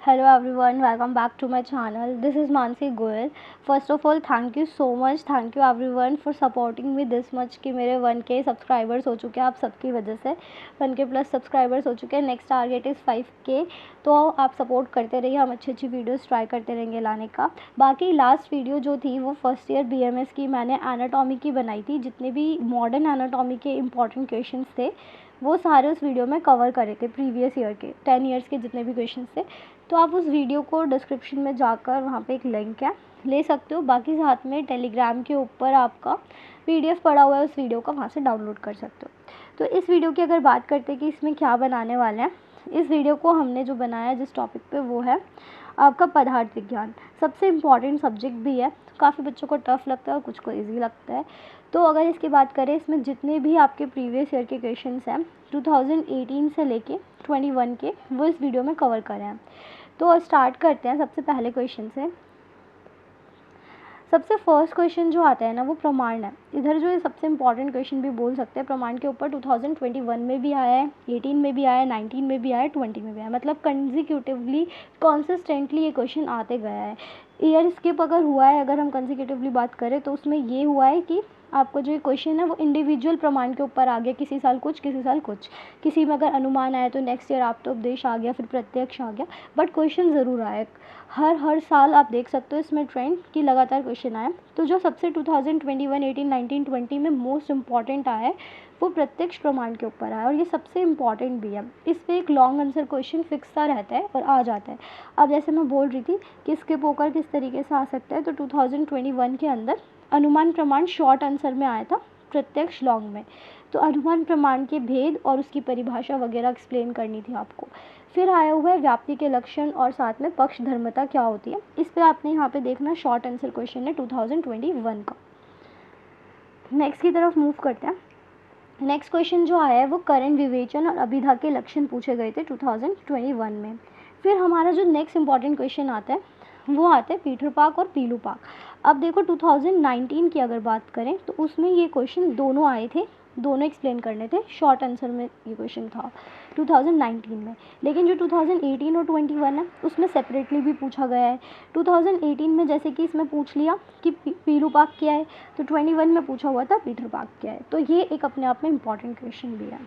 Hello everyone, welcome back to my channel. This is Mansi Goyal. First of all, thank you so much. Thank you everyone for supporting me this much कि मेरे 1K subscribers हो चुके हैं आप सबकी वजह से 1K plus subscribers हो चुके हैं. Next target is 5K. तो आप सपोर्ट करते रहिए, हम अच्छी वीडियोस ट्राई करते रहेंगे लाने का. बाकी लास्ट वीडियो जो थी वो फर्स्ट ईयर BMS की मैंने एनाटॉमी की बनाई थी. जितने भी मॉडर्न एनाटॉमी के इंपॉर्टेंट क्वेश्चंस थे वो सारे उस वीडियो में कवर करे थे. प्रीवियस ईयर के 10 ईयर्स के जितने भी क्वेश्चंस थे, तो आप उस वीडियो को डिस्क्रिप्शन में जाकर वहाँ पे एक लिंक है, ले सकते हो. बाकी साथ में टेलीग्राम के ऊपर आपका PDF पड़ा हुआ है उस वीडियो का, वहाँ से डाउनलोड कर सकते हो. तो इस वीडियो की अगर बात करते हैं कि इसमें क्या बनाने वाले हैं, इस वीडियो को हमने जो बनाया जिस टॉपिक पे वो है आपका पदार्थ विज्ञान. सबसे इम्पॉर्टेंट सब्जेक्ट भी है, काफ़ी बच्चों को टफ लगता है और कुछ को ईजी लगता है. तो अगर इसकी बात करें, इसमें जितने भी आपके प्रीवियस ईयर के क्वेश्चंस हैं 2018 से लेके 21 के, वो इस वीडियो में कवर करें हैं. तो स्टार्ट करते हैं सबसे पहले क्वेश्चन से. सबसे फर्स्ट क्वेश्चन जो आता है ना वो प्रमाण है. इधर जो ये सबसे इंपॉर्टेंट क्वेश्चन भी बोल सकते हैं. प्रमाण के ऊपर 2021 में भी आया है, 18 में भी आया है, 19 में भी आया है, 20 में भी आया है. मतलब कंसिक्यूटिवली कॉन्सिस्टेंटली ये क्वेश्चन आते गया है. ईयर स्किप अगर हुआ है, अगर हम कंसिक्यूटिवली बात करें तो उसमें ये हुआ है कि आपको जो ये क्वेश्चन है वो इंडिविजुअल प्रमाण के ऊपर आ गया. किसी साल कुछ, किसी साल कुछ. किसी में अगर अनुमान आया तो नेक्स्ट ईयर आप्तोपदेश आ गया, फिर प्रत्यक्ष आ गया, बट क्वेश्चन ज़रूर आया. हर साल आप देख सकते हो इसमें ट्रेंड की लगातार क्वेश्चन आए. तो जो सबसे 2021, 18, 19, 20 में मोस्ट इंपॉर्टेंट आया है वो प्रत्यक्ष प्रमाण के ऊपर आया और ये सबसे इम्पॉर्टेंट भी है. इस पर एक लॉन्ग आंसर क्वेश्चन फिक्स सा रहता है और आ जाता है. अब जैसे मैं बोल रही थी कि स्किप होकर किस तरीके से आ सकता है, तो 2021 के अंदर अनुमान प्रमाण शॉर्ट आंसर में आया था, प्रत्यक्ष लॉन्ग में. तो अनुमान प्रमाण के भेद और उसकी परिभाषा वगैरह एक्सप्लेन करनी थी आपको. फिर आया हुआ है व्याप्ति के लक्षण और साथ में पक्षधर्मता क्या होती है. इस पे आपने यहाँ पे देखना शॉर्ट आंसर क्वेश्चन है 2021 का. नेक्स्ट की तरफ मूव करते हैं. नेक्स्ट क्वेश्चन जो आया है वो करण विवेचन और अभिधा के लक्षण पूछे गए थे 2021 में. फिर हमारा जो नेक्स्ट इंपॉर्टेंट क्वेश्चन आता है वो आता है पीठरपाक और पीलूपाक. अब देखो 2019 की अगर बात करें तो उसमें ये क्वेश्चन दोनों आए थे, दोनों एक्सप्लेन करने थे. शॉर्ट आंसर में ये क्वेश्चन था 2019 में. लेकिन जो 2018 और 21 है उसमें सेपरेटली भी पूछा गया है. 2018 में जैसे कि इसमें पूछ लिया कि पीलूपाक क्या है, तो 21 में पूछा हुआ था पीठरपाक क्या है. तो ये एक अपने आप में इम्पॉर्टेंट क्वेश्चन भी है,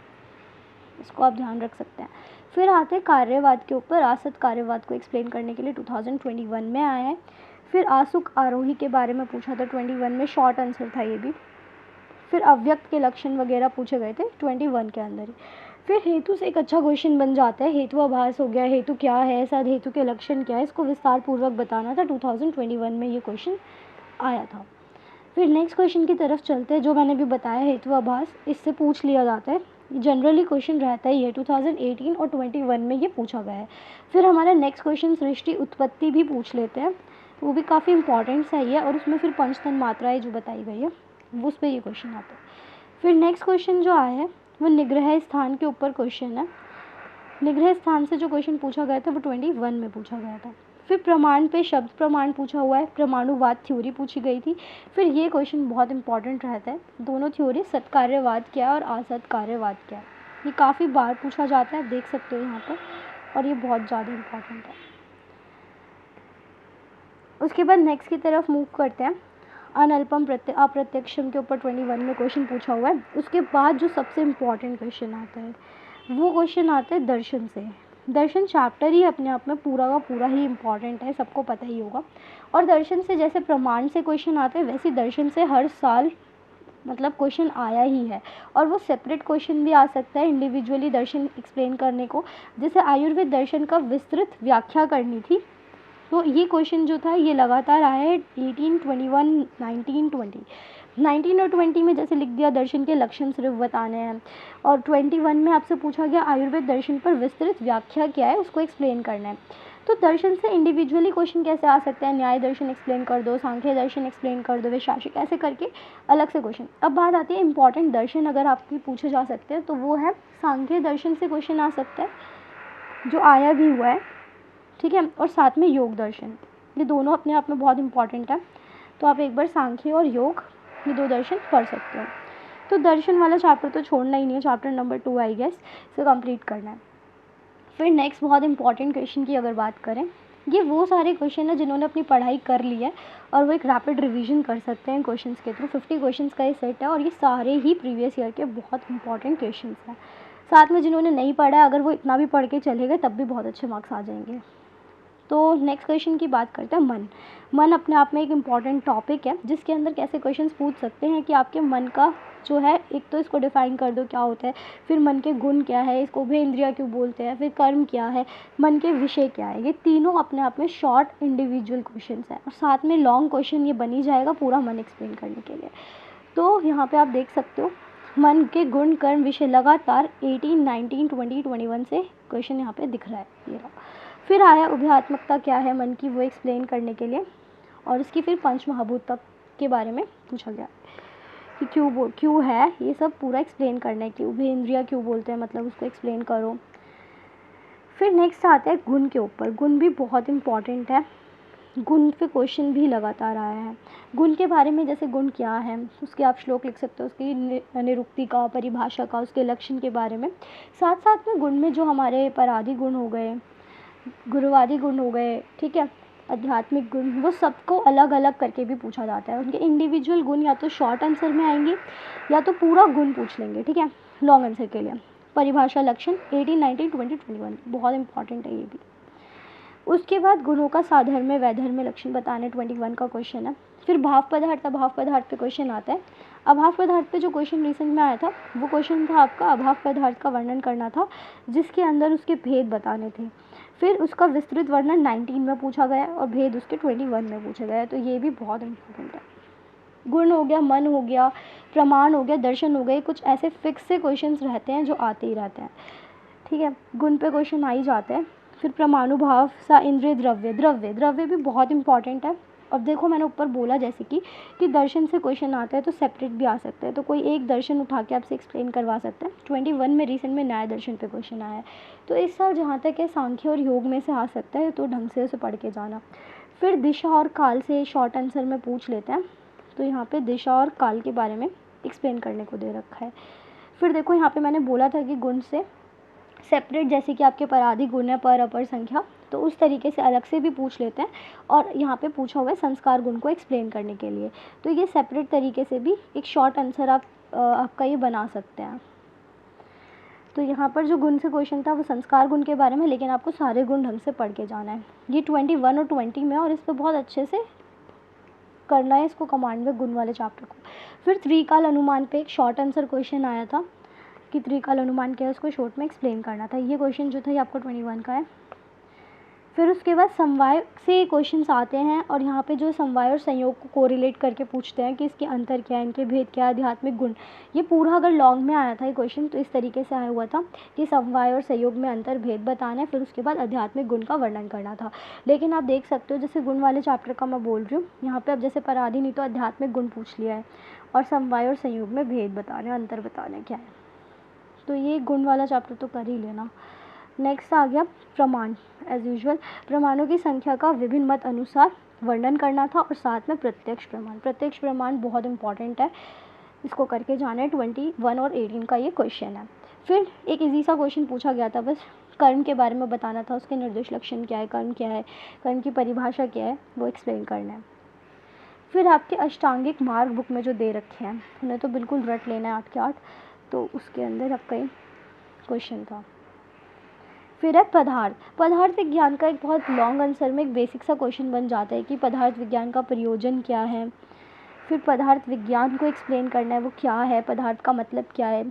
इसको आप ध्यान रख सकते हैं. फिर आते हैं कार्यवाद के ऊपर. आसत कार्यवाद को एक्सप्लेन करने के लिए 2021 में आया है. फिर आसुक आरोही के बारे में पूछा था 21 में, शॉर्ट आंसर था ये भी. फिर अव्यक्त के लक्षण वगैरह पूछे गए थे 21 के अंदर ही. फिर हेतु से एक अच्छा क्वेश्चन बन जाता है. हेतुआभास हो गया, हेतु क्या है, सद हेतु के लक्षण क्या है, इसको विस्तार पूर्वक बताना था. 2021 में ये क्वेश्चन आया था. फिर नेक्स्ट क्वेश्चन की तरफ चलते हैं. जो मैंने भी बताया हेतुआभास, इससे पूछ लिया जाता है. जनरली क्वेश्चन रहता ही है. 2018 और 21 में ये पूछा गया है. फिर हमारा नेक्स्ट क्वेश्चन सृष्टि उत्पत्ति भी पूछ लेते हैं, वो भी काफ़ी इंपॉर्टेंट सा ही है और उसमें फिर पंचतन मात्राएं जो बताई गई है वो उस पर ये क्वेश्चन आता है. फिर नेक्स्ट क्वेश्चन जो आया है वो निग्रह स्थान के ऊपर क्वेश्चन है. निग्रह स्थान से जो क्वेश्चन पूछा गया था वो 21 में पूछा गया था. फिर प्रमाण पे शब्द प्रमाण पूछा हुआ है, परमाणुवाद थ्योरी पूछी गई थी. फिर ये क्वेश्चन बहुत इंपॉर्टेंट रहता है. दोनों थ्योरी सत्कार्यवाद क्या है और असत्कार्यवाद क्या है, ये काफ़ी बार पूछा जाता है, आप देख सकते हो यहाँ पर, और ये बहुत ज़्यादा इम्पॉर्टेंट है. उसके बाद नेक्स्ट की तरफ मूव करते हैं. अनल्पम अप्रत्यक्षम के ऊपर 21 में क्वेश्चन पूछा हुआ है. उसके बाद जो सबसे इम्पॉर्टेंट क्वेश्चन आता है वो क्वेश्चन आता है दर्शन से. दर्शन चैप्टर ही अपने आप में पूरा का पूरा ही इम्पॉर्टेंट है, सबको पता ही होगा. और दर्शन से जैसे प्रमाण से क्वेश्चन आते हैं वैसे दर्शन से हर साल मतलब क्वेश्चन आया ही है. और वो सेपरेट क्वेश्चन भी आ सकता है इंडिविजुअली दर्शन एक्सप्लेन करने को. जैसे आयुर्वेद दर्शन का विस्तृत व्याख्या करनी थी, तो ये क्वेश्चन जो था ये लगातार आया है 18, 21, 19, 20. 19 और 20 में जैसे लिख दिया दर्शन के लक्षण सिर्फ बताने हैं, और 21 में आपसे पूछा गया आयुर्वेद दर्शन पर विस्तृत व्याख्या क्या है उसको एक्सप्लेन करना है. तो दर्शन से इंडिविजुअली क्वेश्चन कैसे आ सकते हैं, न्याय दर्शन एक्सप्लेन कर दो, सांख्य दर्शन एक्सप्लेन कर दो, वैशेषिक, ऐसे करके अलग से क्वेश्चन. अब बात आती है इंपॉर्टेंट दर्शन अगर आपकी पूछे जा सकते हैं तो वो है सांख्य दर्शन से क्वेश्चन आ सकता है, जो आया भी हुआ है, ठीक है. और साथ में योग दर्शन, ये दोनों अपने आप में बहुत इंपॉर्टेंट है. तो आप एक बार सांख्य और योग ये दो दर्शन पढ़ सकते हो. तो दर्शन वाला चैप्टर तो छोड़ना ही नहीं है, चैप्टर नंबर 2 आई गेस, इसे कंप्लीट करना है. फिर नेक्स्ट बहुत इंपॉर्टेंट क्वेश्चन की अगर बात करें, ये वो सारे क्वेश्चन है जिन्होंने अपनी पढ़ाई कर ली है और वो एक रैपिड रिवीजन कर सकते हैं क्वेश्चंस के थ्रू। 50 क्वेश्चंस का ये सेट है और ये सारे ही प्रीवियस ईयर के बहुत इंपॉर्टेंट क्वेश्चंस हैं। साथ में जिन्होंने नहीं पढ़ा है, अगर वो इतना भी पढ़ के चले गए तब भी बहुत अच्छे मार्क्स आ जाएंगे। तो नेक्स्ट क्वेश्चन की बात करते हैं मन। मन अपने आप में एक इम्पॉर्टेंट टॉपिक है जिसके अंदर कैसे क्वेश्चंस पूछ सकते हैं कि आपके मन का जो है, एक तो इसको डिफाइन कर दो क्या होता है, फिर मन के गुण क्या है, इसको उभय इंद्रिया क्यों बोलते हैं, फिर कर्म क्या है, मन के विषय क्या है। ये तीनों अपने आप में शॉर्ट इंडिविजुअल क्वेश्चंस हैं और साथ में लॉन्ग क्वेश्चन ये बनी जाएगा पूरा मन एक्सप्लेन करने के लिए। तो यहाँ पे आप देख सकते हो मन के गुण कर्म विषय लगातार 18, 19, 20, 21 से क्वेश्चन यहाँ पे दिख रहा है, ये रहा। फिर आया उभयात्मकता क्या है मन की, वो एक्सप्लेन करने के लिए, और इसकी फिर पंच महाभूत तक के बारे में पूछा गया कि क्यों है, ये सब पूरा एक्सप्लेन करने की। उभय इंद्रिया क्यों बोलते हैं, मतलब उसको एक्सप्लेन करो। फिर नेक्स्ट आता है गुण के ऊपर। गुण भी बहुत इंपॉर्टेंट है, गुण पे क्वेश्चन भी लगातार आया है। गुण के बारे में जैसे गुण क्या है, उसके आप श्लोक लिख सकते हो, उसकी निरुक्ति का, परिभाषा का, उसके लक्षण के बारे में। साथ साथ में गुण में जो हमारे परादि गुण हो गए, गुरुवादी गुण हो गए, ठीक है, आध्यात्मिक गुण, वो सबको अलग अलग करके भी पूछा जाता है। उनके इंडिविजुअल गुण या तो शॉर्ट आंसर में आएंगे या तो पूरा गुण पूछ लेंगे, ठीक है, लॉन्ग आंसर के लिए। परिभाषा लक्षण 18, 19, 20, 21 बहुत इंपॉर्टेंट है ये भी। उसके बाद गुणों का साधर्म्य वैधर्म्य लक्षण बताने 21 का क्वेश्चन है। फिर भाव पदार्थ, अभाव पदार्थ पे क्वेश्चन आता है। अभाव पदार्थ पे जो क्वेश्चन रिसेंट में आया था वो क्वेश्चन था आपका अभाव पदार्थ का वर्णन करना था, जिसके अंदर उसके भेद बताने थे। फिर उसका विस्तृत वर्णन 19 में पूछा गया और भेद उसके 21 में पूछा गया, तो ये भी बहुत इंपॉर्टेंट है। गुण हो गया, मन हो गया, प्रमाण हो गया, दर्शन हो गए, कुछ ऐसे फिक्स से क्वेश्चंस रहते हैं जो आते ही रहते हैं, ठीक है, गुण पे क्वेश्चन आ ही जाते हैं। फिर परमाणुभाव, सा इंद्रिय द्रव्य, द्रव्य भी बहुत इंपॉर्टेंट है। अब देखो मैंने ऊपर बोला जैसे कि दर्शन से क्वेश्चन आता है तो सेपरेट भी आ सकता है, तो कोई एक दर्शन उठा के आपसे एक्सप्लेन करवा सकता है। 21 में रिसेंट में न्याय दर्शन पे क्वेश्चन आया है, तो इस साल जहाँ तक है सांख्य और योग में से आ सकता है, तो ढंग से उसे पढ़ के जाना। फिर दिशा और काल से शॉर्ट आंसर में पूछ लेते हैं, तो यहाँ पे दिशा और काल के बारे में एक्सप्लेन करने को दे रखा है। फिर देखो यहाँ पे मैंने बोला था कि गुण से सेपरेट, जैसे कि आपके परादि गुण है, पर अपर संख्या, तो उस तरीके से अलग से भी पूछ लेते हैं। और यहाँ पे पूछा हुआ है संस्कार गुण को एक्सप्लेन करने के लिए, तो ये सेपरेट तरीके से भी एक शॉर्ट आंसर आपका ये बना सकते हैं। तो यहाँ पर जो गुण से क्वेश्चन था वो संस्कार गुण के बारे में, लेकिन आपको सारे गुण ढंग से पढ़ के जाना है। ये 21 और 20 में, और इस पर बहुत अच्छे से करना है इसको कमांड में, गुण वाले चैप्टर को। फिर त्रिकाल अनुमान पे एक शॉर्ट आंसर क्वेश्चन आया था कि त्रिकाल अनुमान क्या है, उसको शॉर्ट में एक्सप्लेन करना था। ये क्वेश्चन जो था ये आपको 21 का है। फिर उसके बाद समवाय से क्वेश्चंस आते हैं, और यहाँ पे जो समवाय और संयोग को कोरिलेट करके पूछते हैं कि इसके अंतर क्या है, इनके भेद क्या है, आध्यात्मिक गुण। ये पूरा अगर लॉन्ग में आया था ये क्वेश्चन तो इस तरीके से आया हुआ था कि समवाय और संयोग में अंतर भेद बताना है, फिर उसके बाद आध्यात्मिक गुण का वर्णन करना था। लेकिन आप देख सकते हो जैसे गुण वाले चैप्टर का मैं बोल रही हूँ, यहाँ पर अब जैसे पराधि नहीं तो आध्यात्मिक गुण पूछ लिया है, और समवाय और संयोग में भेद बताने, अंतर बताने क्या है, तो ये गुण वाला चैप्टर तो कर ही लेना। नेक्स्ट आ गया प्रमाण। एज यूजुअल प्रमाणों की संख्या का विभिन्न मत अनुसार वर्णन करना था, और साथ में प्रत्यक्ष प्रमाण। प्रत्यक्ष प्रमाण बहुत इंपॉर्टेंट है, इसको करके जाना है। 21 और 18 का ये क्वेश्चन है। फिर एक इजी सा क्वेश्चन पूछा गया था, बस कर्म के बारे में बताना था, उसके निर्देश लक्षण क्या है, कर्म क्या है, कर्म की परिभाषा क्या है, वो एक्सप्लेन करना है। फिर आपके अष्टांगिक मार्ग बुक में जो दे रखे हैं उन्हें तो बिल्कुल रट लेना है 8 के 8, तो उसके अंदर आपका ये क्वेश्चन था। फिर है पदार्थ। पदार्थ विज्ञान का एक बहुत लॉन्ग आंसर में एक बेसिक सा क्वेश्चन बन जाता है कि पदार्थ विज्ञान का प्रयोजन क्या है। फिर पदार्थ विज्ञान को एक्सप्लेन करना है, वो क्या है, पदार्थ का मतलब क्या है,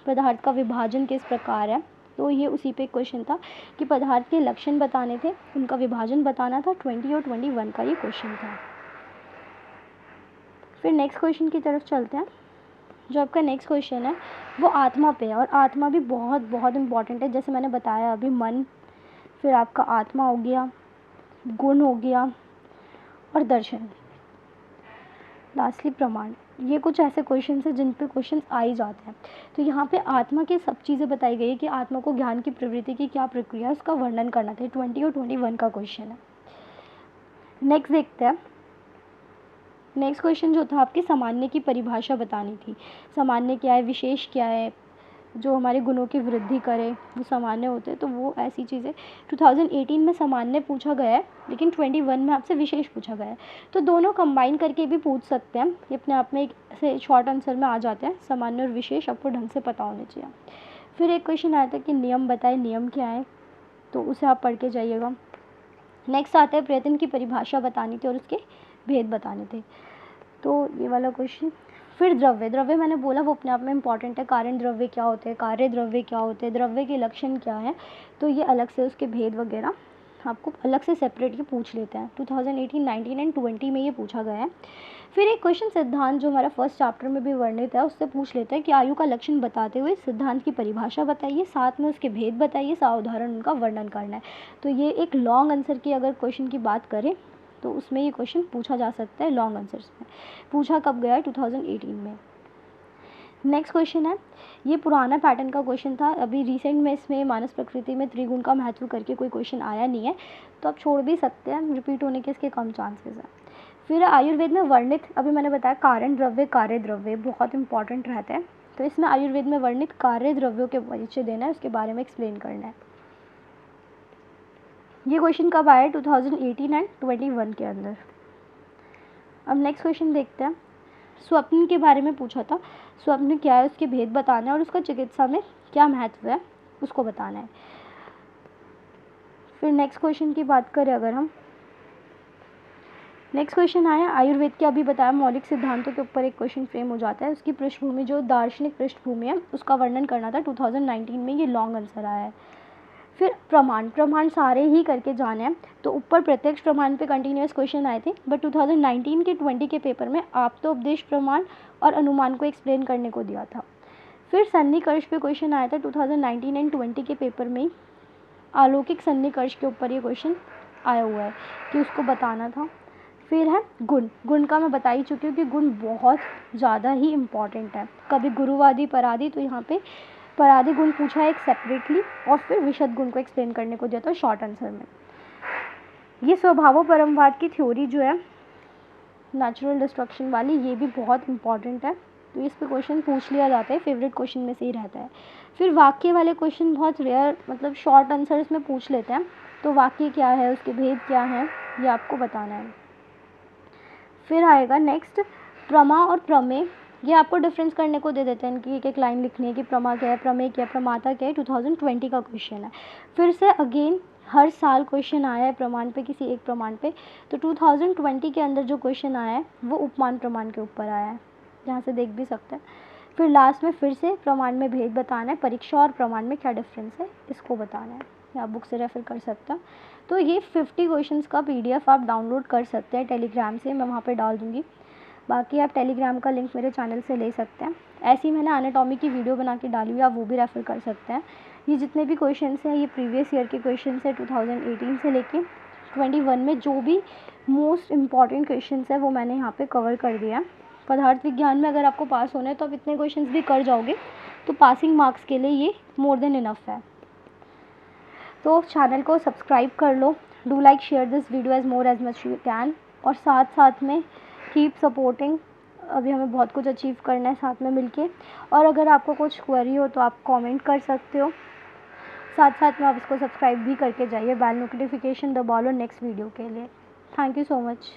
पदार्थ का विभाजन किस प्रकार है, तो ये उसी पे क्वेश्चन था कि पदार्थ के लक्षण बताने थे, उनका विभाजन बताना था। 20 और 21 का ये क्वेश्चन था। फिर नेक्स्ट क्वेश्चन की तरफ चलते हैं। जो आपका नेक्स्ट क्वेश्चन है वो आत्मा पे है, और आत्मा भी बहुत बहुत इंपॉर्टेंट है। जैसे मैंने बताया अभी मन, फिर आपका आत्मा हो गया, गुण हो गया, और दर्शन, लास्टली प्रमाण। ये कुछ ऐसे क्वेश्चन हैं जिन पे क्वेश्चन आ ही जाते हैं। तो यहाँ पे आत्मा की सब चीज़ें बताई गई है कि आत्मा को ज्ञान की प्रवृत्ति की क्या प्रक्रिया है, उसका वर्णन करना था। 20 और 21 का क्वेश्चन है। नेक्स्ट देखते हैं। नेक्स्ट क्वेश्चन जो था आपके सामान्य की परिभाषा बतानी थी। सामान्य क्या है, विशेष क्या है, जो हमारे गुणों की वृद्धि करे, वो सामान्य होते हैं, तो वो ऐसी चीज़ें 2018 में सामान्य पूछा गया है, लेकिन 21 में आपसे विशेष पूछा गया है। तो दोनों कंबाइन करके भी पूछ सकते हैं, ये अपने आप में एक ऐसे शॉर्ट आंसर में आ जाते हैं। सामान्य और विशेष आपको ढंग से पता होने चाहिए। फिर एक क्वेश्चन आया था कि नियम बताए, नियम क्या है, तो उसे आप पढ़ के जाइएगा। नेक्स्ट आता है प्रयत्न की परिभाषा बतानी थी और उसके भेद बताने थे, तो ये वाला क्वेश्चन। फिर द्रव्य, द्रव्य मैंने बोला वो अपने आप में इंपॉर्टेंट है। कारण द्रव्य क्या होते हैं, कार्य द्रव्य क्या होते हैं, द्रव्य के लक्षण क्या है, तो ये अलग से उसके भेद वगैरह आपको अलग से सेपरेटली पूछ लेते हैं। 2018, 19 एंड 20 में ये पूछा गया है। फिर एक क्वेश्चन सिद्धांत जो हमारा फर्स्ट चैप्टर में भी वर्णित है, उससे पूछ लेते हैं कि आयु का लक्षण बताते हुए सिद्धांत की परिभाषा बताइए, साथ में उसके भेद बताइए, सावधारण उनका वर्णन करना है। तो ये एक लॉन्ग आंसर की अगर क्वेश्चन की बात करें तो उसमें ये क्वेश्चन पूछा जा सकता है। लॉन्ग आंसर्स में पूछा कब गया है, 2018 में। नेक्स्ट क्वेश्चन है, ये पुराना पैटर्न का क्वेश्चन था, अभी रिसेंट में इसमें मानस प्रकृति में त्रिगुण का महत्व करके कोई क्वेश्चन आया नहीं है, तो आप छोड़ भी सकते हैं, रिपीट होने के इसके कम चांसेस हैं। फिर आयुर्वेद में वर्णित, अभी मैंने बताया कारण द्रव्य, कार्य द्रव्य बहुत इंपॉर्टेंट रहता है, तो इसमें आयुर्वेद में वर्णित कार्य द्रव्यों के परिचय देना है, उसके बारे में एक्सप्लेन करना है। ये क्वेश्चन कब आया, 2018 एंड 21 के अंदर। अब नेक्स्ट क्वेश्चन देखते हैं, स्वप्न के बारे में पूछा था, स्वप्न क्या है, उसके भेद बताना है और उसका चिकित्सा में क्या महत्व है उसको बताना है। फिर नेक्स्ट क्वेश्चन की बात करें अगर हम, नेक्स्ट क्वेश्चन आया आयुर्वेद के, अभी बताया मौलिक सिद्धांतों के ऊपर एक क्वेश्चन फ्रेम हो जाता है, उसकी पृष्ठभूमि जो दार्शनिक पृष्ठभूमि है उसका वर्णन करना था। 2019 में ये लॉन्ग आंसर आया है। फिर प्रमाण, प्रमाण सारे ही करके जाने हैं, तो ऊपर प्रत्यक्ष प्रमाण पे कंटिन्यूस क्वेश्चन आए थे, बट 2019 के 20 के पेपर में आप्तोपदेश प्रमाण और अनुमान को एक्सप्लेन करने को दिया था। फिर सन्निकर्ष पे क्वेश्चन आया था 2019 एंड 20 के पेपर में, अलौकिक सन्निकर्ष के ऊपर ये क्वेश्चन आया हुआ है कि उसको बताना था। फिर है गुण, गुण का मैं बता ही चुकी हूँ कि गुण बहुत ज़्यादा ही इम्पॉर्टेंट है, कभी गुरुवादी परादी, तो यहाँ पे परादी गुण पूछा है एक सेपरेटली, और फिर विशद गुण को एक्सप्लेन करने को दिया था शॉर्ट आंसर में। ये स्वभाव परमवाद की थ्योरी जो है नेचुरल डिस्ट्रक्शन वाली, ये भी बहुत इंपॉर्टेंट है, तो इस पे क्वेश्चन पूछ लिया जाता है, फेवरेट क्वेश्चन में से ही रहता है। फिर वाक्य वाले क्वेश्चन बहुत रेयर, मतलब शॉर्ट आंसर्स में पूछ लेते हैं, तो वाक्य क्या है, उसके भेद क्या है, ये आपको बताना है। फिर आएगा नेक्स्ट प्रमा और प्रमेय, ये आपको डिफरेंस करने को दे देते हैं, इनकी एक एक लाइन लिखनी है कि प्रमा क्या है, प्रमेय क्या है, प्रमाता क्या है। 2020 का क्वेश्चन है। फिर से अगेन हर साल क्वेश्चन आया है प्रमाण पे, किसी एक प्रमाण पे, तो 2020 के अंदर जो क्वेश्चन आया है वो उपमान प्रमाण के ऊपर आया है, जहाँ से देख भी सकते हैं। फिर लास्ट में फिर से प्रमाण में भेद बताना है, परीक्षा और प्रमाण में क्या डिफरेंस है इसको बताना है, आप बुक से रेफर कर सकते हैं। तो ये 50 क्वेश्चंस का PDF आप डाउनलोड कर सकते हैं टेलीग्राम से, मैं वहाँ पे डाल दूँगी, बाकी आप टेलीग्राम का लिंक मेरे चैनल से ले सकते हैं। ऐसे ही मैंने एनाटॉमी की वीडियो बना के डाली हुई, आप वो भी रेफ़र कर सकते हैं। ये जितने भी क्वेश्चंस हैं ये प्रीवियस ईयर के क्वेश्चंस हैं, 2018 से लेके 21 में जो भी मोस्ट इम्पॉर्टेंट क्वेश्चंस हैं वो मैंने यहाँ पे कवर कर दिया है। पदार्थ विज्ञान में अगर आपको पास होना है तो आप इतने क्वेश्चंस भी कर जाओगे, तो पासिंग मार्क्स के लिए ये मोर देन इनफ है। तो चैनल को सब्सक्राइब कर लो, do like share this video as more as much you can, और साथ साथ में कीप सपोर्टिंग, अभी हमें बहुत कुछ अचीव करना है साथ में मिलके। और अगर आपको कुछ क्वेरी हो तो आप कमेंट कर सकते हो, साथ साथ में आप इसको सब्सक्राइब भी करके जाइए, बेल नोटिफिकेशन दबा लो नेक्स्ट वीडियो के लिए। Thank you so much.